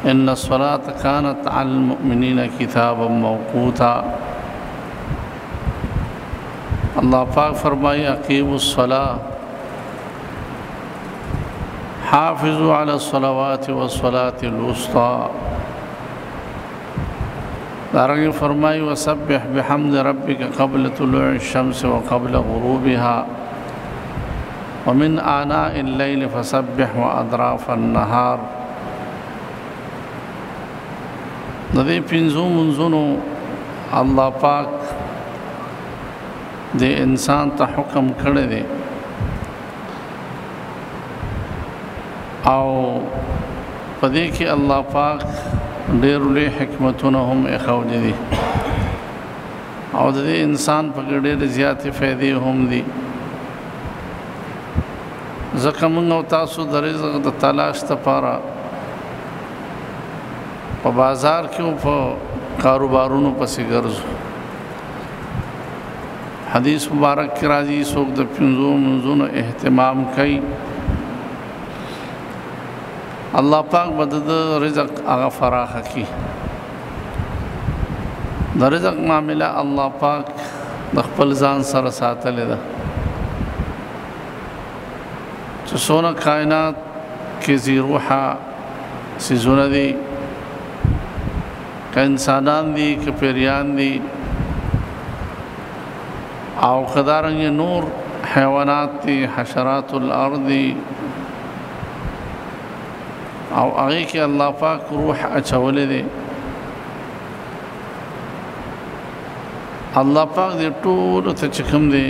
ان الصلاة كانت على المؤمنين کتابا موقوتا. اللہ پاک فرمائی اقیموا الصلاة حافظوا على الصلوات والصلاة الوسطى. دارنگی فرمائی وسبح بحمد ربك قبل طلوع الشمس وقبل غروبها ومن آناء الليل فسبح وأطراف النهار. دې پنځو منځونو الله پاک د انسان ته حکم کړی دی او په دې کې الله پاک ډېر لوی حکمتونه هم اخوجي دي او د انسان په ډېر زیاتې فائدې هم دي. ځکه موږ او تاسو د رزق د تلاش لپاره په بازار کې او په کاروبارونو پسې ګرځو. حدیث مبارک کې راځي څوک د پنځو منځونو اهتمام کوي الله پاک به د رزق هغه فراخه کړي. د رزق معامله الله پاک د خپل ځان سره ساتلې ده چې څونه کائنات کې ذی روحه څیزونه دي، که انسانان دي که پیریان دي او کدارنګ نور حیوانات دي، حشرات الارض دي او هغه کې الله پاک روح اچولې دي. الله پاک دې ټول ته چې کوم دي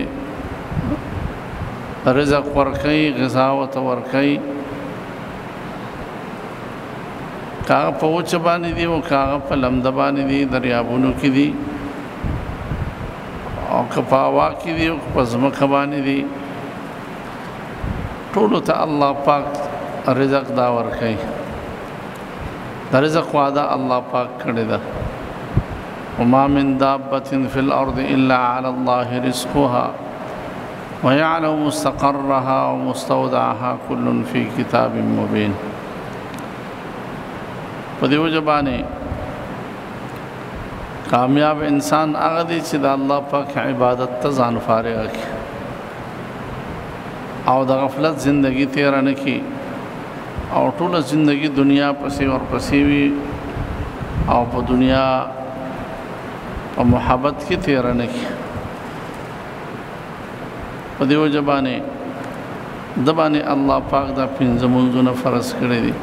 رزق ورکوي، غذا ورکوي، کاغه په وچ باندې دي او کاغه په لمد باندې دي، دریابونو کې دي او کپاوا کې دي او په ځمکه باندې دي، ټول ته الله پاک رزق دا ورکوي. د رزق وعده الله پاک کړی ده وما من دابة في الأرض إلا على الله رزقها ويعلم مستقرها ومستودعها كل في كتاب مبين. په دې وجه باندې کامیاب انسان هغه دی چې د الله پاک عبادت ته ځان فارغ کړي او د غفلت زندگی تیر نه کړي او ټول زندگی دنیا پسې ورپسې وي او په دنیا په محبت کې تیر نه کړي. په دې وجه باندې د باندې الله پاک دا پنځه منځونه فرض کړی دي.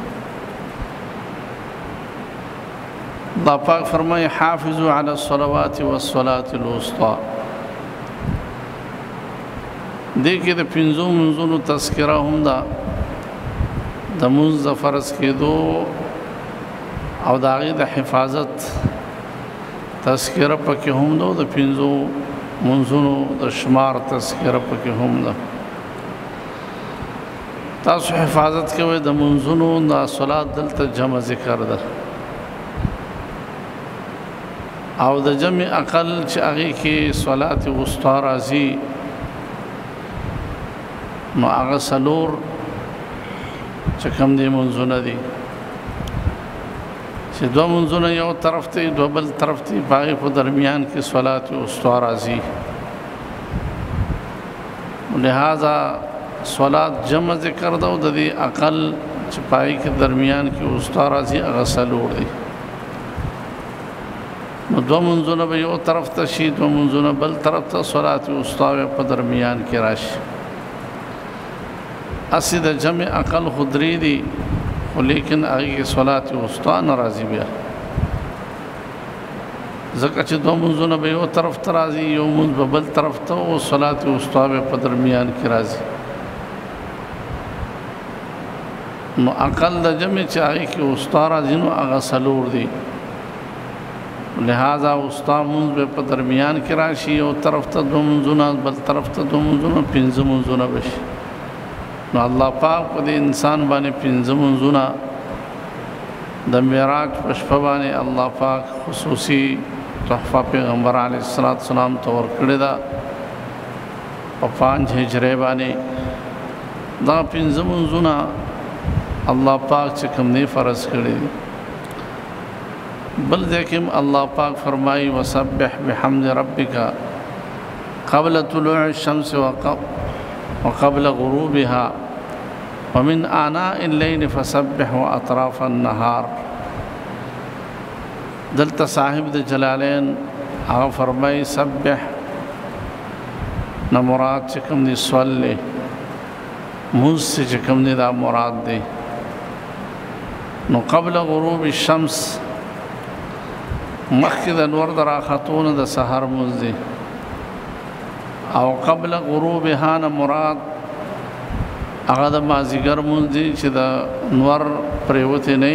الله پاک فرمایي حافظوا على الصلوات والصلاة الوسطى. دې کې د پنځو منځونو تذکره هم ده، د منځ د فرض کېدو او د هغې د حفاظت تذکره پکې هم ده، د پنځو منځونو د شمار تذکره پکې هم ده. تاسو حفاظت کوئ د منځونو، د صلات دلته جمع ذکر ده او د جمع اقل چې هغې کې صلات وسطا راځي نو هغه څلور چې کوم دي منځونه دي چې دوه منځونه یو طرف ته دوه بل طرف ته په هغې په درمیان کې صلات وسطا راځي. لہذا صلات جمع ذکر ده او د دې اقل چې په هغې کې درمیان کې وسطا راځي هغه څلور دي. نو دو منځونه به یو طرف ته شي، دو منځونه بل طرف ته، صلات وسطا په درمیان کې راشي. اسی د جمع اقل خدری دي خو لیکن هغې کې صلات وسطا نه راځي بیا، ځکه چې دو منځونه به یو طرف ته راځي، یو منځ به بل طرف ته او صلات وسطا په درمیان کې راځي. نو اقل د جمع چې هغې کې وسطا راځي نو هغه څلور دي. لہذا وسطا منځ به په درمیان کې راشي، یو طرف ته دو منځونه بل طرف ته دو منځونه، پنځه منځونه به شي. نو الله پاک په دې انسان باندې پنځه منځونه د معراج په شپه باندې الله پاک خصوصي تحفه پیغمبر علیه السلام ته ورکړې ده په 5 هجرې باندې. دا پنځه منځونه الله پاک چې کوم دی فرض کړی دي بل ذکم اللہ پاک فرمائی وسبح بحمد ربک قبل طلوع الشمس وقبل غروبها ومن آناء الليل فسبح وأطراف النهار. دلتا صاحب د جلالین هغه فرمائی سبح نمراد چکم دی صلی موز سے چکم دی دا مراد دی نو قبل غروب الشمس مخی دا نور در آخاتون دا سحر موز دی او قبل غروبها مراد هغه د مازیګر مونځ دی چې د نور پریوتی نه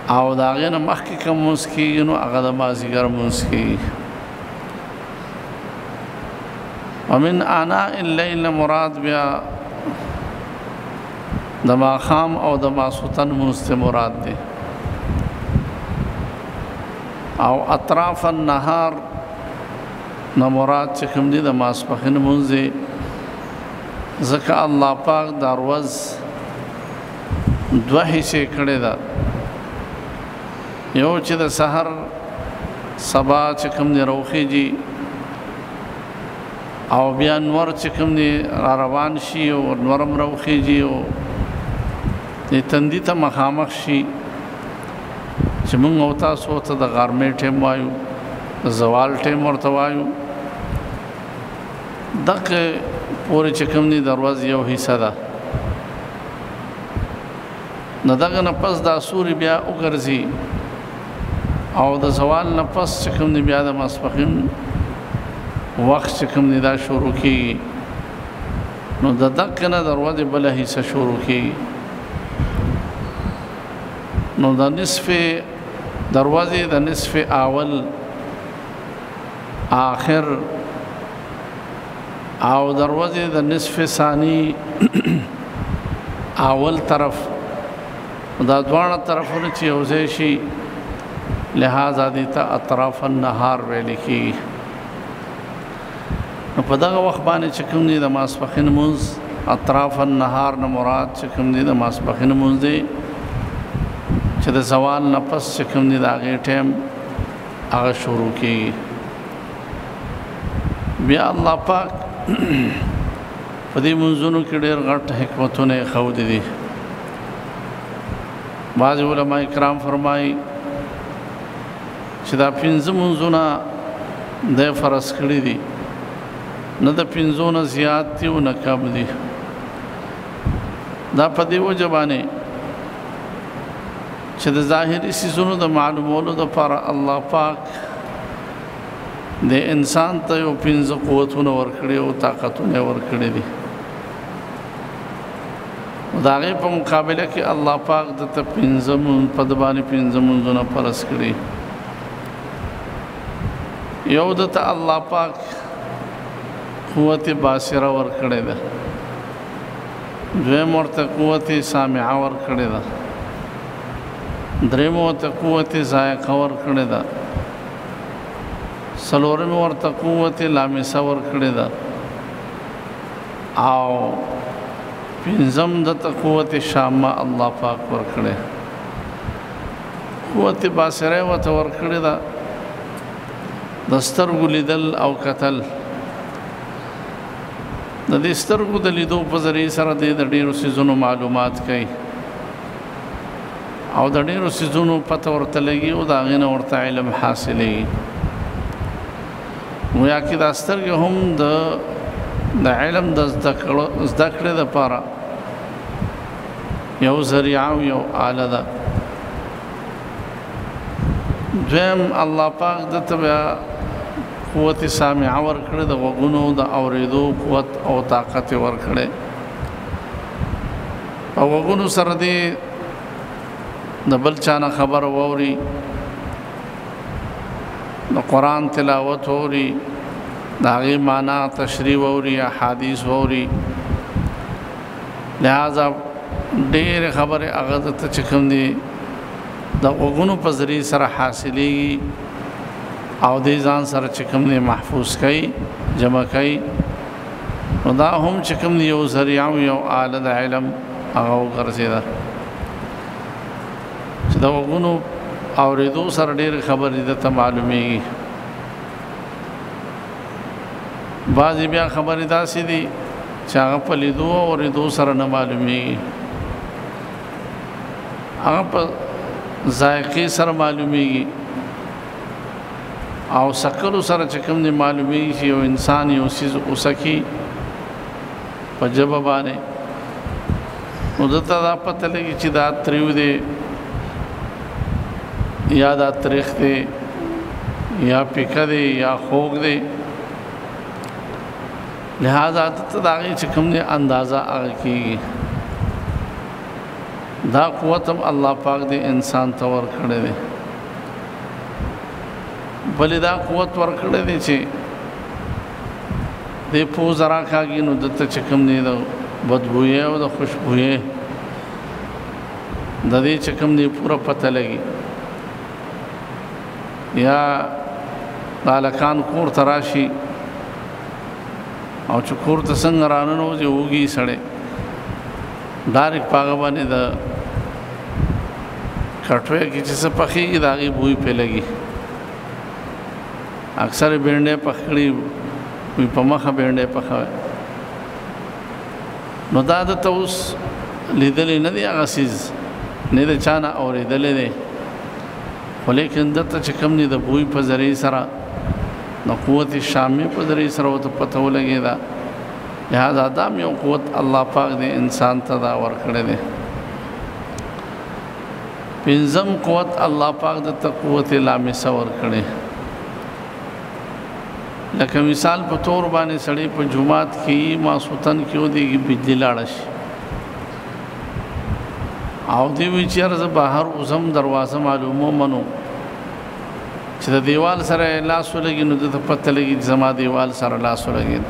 او د هغې نه مخکې کوم مونځ کېږي نو هغه د مازیګر مونځ کېږي. ومن آناء الليل مراد بیا د ماښام او د ماسوتن مونځ ته مراد دی او اطراف النهار نه مراد چې کوم دی د ماسپښین مونځ دی ځکه الله پاک د ورځ دوه حصې کړې ده یو چې د سحر سبا چې کوم دی راوخیږي او بیا نور چې کوم دی را روان شي او نورم راوخیږي او د تندي ته مخامخ شي چې موږ او تاسو ته د غرمې ټیم وایو د زوال ټیم ورته وایو دغه پورې چې کوم دی د ورځ یو حصه ده نو دغه نه پس دا سوري بیا وګرځي او د زوال نه پس چې کوم دی بیا د ماسپښین وخت چې کوم دی دا شروع کېږي نو د دغه نه د ورځې بله حصه شروع کېږي نو د نصف دروازې د نصف اول آخر او دروازې د نصف ثانی اول طرف دا دواړه طرفونه چې یو ځای شي لہذا دې ته اطراف النهار ویل کېږي. نو په دغه وخت باندې چې کوم دی د ماسپښین مونځ اطراف النهار نه مراد چې کوم دی د ماسپښین مونځ دی چې د زوال نه پس چې کوم دی د هغې ټیم هغه شروع کېږي. بیا الله پاک په دې منځونو کې ډېر غټ حکمتونه یې ښودي دي. بعض علما کرام فرمایي چې دا پنځه منځونه دی فرض کړي دي نه د پنځو نه زیات دي او نه کم دي. دا په دې وجه باندې چې د ظاهري څیزونو د معلومولو دپاره الله پاک د انسان ته یو پنځه قوتونه ورکړي او طاقتونه ورکړي دي. د هغې په مقابله کې الله پاک دته پنځه په د باندې پنځه منځونه فرض کړي. یو دته الله پاک قوت باصره ورکړې ده دویم ورته قوت سامعه ورکړې ده دریم ورته قوت ذائقه ورکړې ده څلورم ورته قوت لامسه ورکړې ده او پنځم دته قوت شامه الله پاک ورکړې. قوت باصره ورته ورکړې ده د سترګو لیدل او کتل. د دې سترګو د لیدو په ذریعه سره د ډېرو څیزونو معلومات کوي او د ډېرو څیزونو پته ورته لګي او د هغې نه ورته علم حاصلېږي. گویا کې دا سترګې هم د علم د زده کړې دپاره یو ذریعه او یو آله ده. دویم الله پاک دته بیا قوت سامعه ورکړې د غوږونو د اورېدو قوت او طاقت یې ورکړې. په غوږونو سره دې د بل چا نه خبره واوري د قرآن تلاوت واوري د هغې معنا تشریح واوري احادیث واوري. لہذا ډېرې خبرې هغه ته چې کوم دي د غوږونو په ذریعې سره حاصلېږي او دې ځان سره چې کوم دی محفوظ کوي جمع کوي. نو دا هم چې کوم دی یو ذریعه او یو آله د علم هغه وګرځېده چې د غوږونو اورېدو سره ډېر خبرې درته معلومیږي. بعضې بیا خبرې داسې دي چې هغه په لیدو او اورېدو سره نه معلومیږي، هغه په ذایقې سره معلومیږي او سکلو سره چې کوم دی معلومیږي چې یو انسان یو څیز وسکي په ژبه باندې، نو دته دا پته لګي چې دا تریو دی یا دا تریخ دی یا پیکه دی یا خوږ دی. لہذا دته د هغې چې کوم دی اندازه هغه کېږي. دا قوت هم الله پاک دی انسان ته ورکړی دی. بلې دا قوت ورکړی دی چې دې پوزه راکاږي نو دته چې کوم دی د بدبویۍ او د خوشبویۍ د دې چې کوم دی پوره پته لګي. یا د هلکان کور ته راشي او چې کور ته څنګه راننوځي وږي سړی ډایرکټ په هغه باندې د کټوۍ کې چې څه پخېږي د هغې بوی پرې لګي. اکثر بینډۍ پخ کړي وي په مخه بینډۍ پخوي، نو دا دته اوس لیدلی نه دی هغه څیز، نه د چا نه اورېدلی دی، خو لیکن دته چې کوم دی د بوی په ذریعې سره د قوت شامي په ذریعې سره ورته پته ولګېده. لہذا دا هم یو قوت الله پاک دی انسان ته دا ورکړی دی. پنځم قوت الله پاک دته قوت لامسه ورکړی. لکه مثال په طور باندې سړی په جومات کې ماسوتن کې ودیږي بجلي لاړه شي او دی وی چې یاره زه بهر اوسم دروازه معلومو منو چې د دیوال سره لاس ولګي نو دته پته لګي چې زما دیوال سره لاس ولګېد.